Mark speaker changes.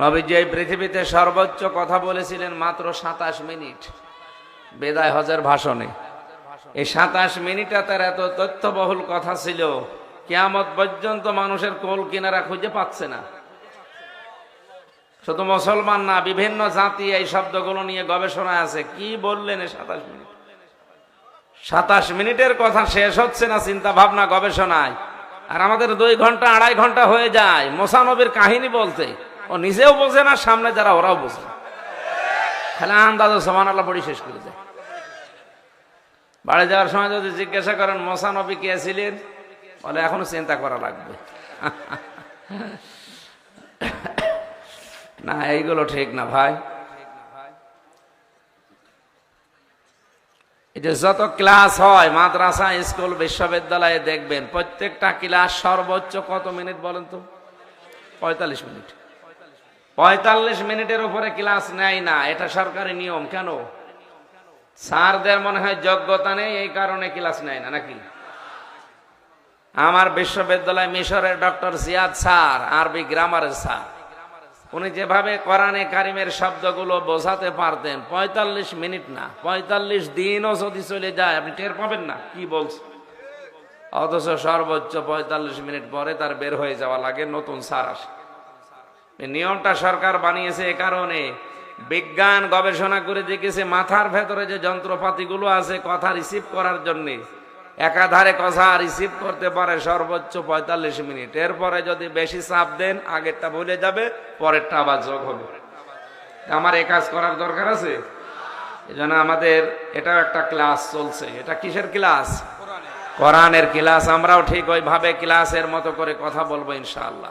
Speaker 1: নবীজি এই পৃথিবীতে সর্বোচ্চ কথা বলেছিলেন মাত্র 27 মিনিট বিদায় হজের ভাষণে। এই 27 মিনিটে তার এত তথ্যবহুল কথা ছিল, কিয়ামত পর্যন্ত মানুষের কোল কিনারা খুঁজে পাচ্ছে না। শুধু মুসলমান না, বিভিন্ন জাতি এই শব্দগুলো নিয়ে গবেষণায় আছে। কি বললেন এই 27 মিনিট? 27 মিনিটের কথা শেষ হচ্ছে না চিন্তা ভাবনা গবেষণায়, আর আমাদের 2 ঘন্টা 2.5 ঘন্টা হয়ে যায় মুসা নবীর কাহিনী বলতে। ও নিজেও বোঝে না, সামনে যারা ওরাও বোঝে না, খালি আন্দাজ সুবহানাল্লাহ পড়ি শেষ করে দেয়। বাড়ি যাওয়ার সময় যদি জিজ্ঞাসা করেন মুসা নবী কে ছিলেন, বলে এখনো চিন্তা করা লাগবে। না, এইগুলো ঠিক না ভাই। এই যে যত ক্লাস হয় মাদ্রাসা, স্কুল, বিশ্ববিদ্যালয়ে দেখবেন প্রত্যেকটা ক্লাস সর্বোচ্চ কত মিনিট বলেন তো? 45 মিনিট। 45 মিনিটের উপরে ক্লাস নেয় না, এটা সরকারি নিয়ম। কেন? স্যারদের মনে হয় যোগ্যতা নেই, এই কারণে ক্লাস নেয় না নাকি? আমার বিশ্ববিদ্যালয় মিশরের ডক্টর জিয়াদ স্যার, আরবি গ্রামারের স্যার, উনি যেভাবে কোরআনে কারিমের শব্দগুলো বোঝাতে পারতেন, 45 মিনিট না 45 দিনও যদি চলে যায় আপনি টের পাবেন না কি বলছে। অথচ সর্বোচ্চ 45 মিনিট পরে তার বের হয়ে যাওয়া লাগে, নতুন স্যার আসে। এই নিয়মটা সরকার বানিয়েছে এ কারণে, বিজ্ঞান গবেষণা করে দেখেছে মাথার ভেতরে যে যন্ত্রপাতিগুলো আছে কথা রিসিভ করার জন্য, একাধারে কথা রিসিভ করতে পারে সর্বোচ্চ 45 মিনিট। এরপরে যদি বেশি চাপ দেন আগেরটা ভুলে যাবে, পরেরটা আবার যোগ হবে। আমার এ কাজ করার দরকার আছে। এজন্য আমাদের এটাও একটা ক্লাস চলছে। এটা কিসের ক্লাস? কোরআনের ক্লাস। আমরাও ঠিক ওইভাবে ক্লাসের মতো করে কথা বলবো ইনশাআল্লাহ।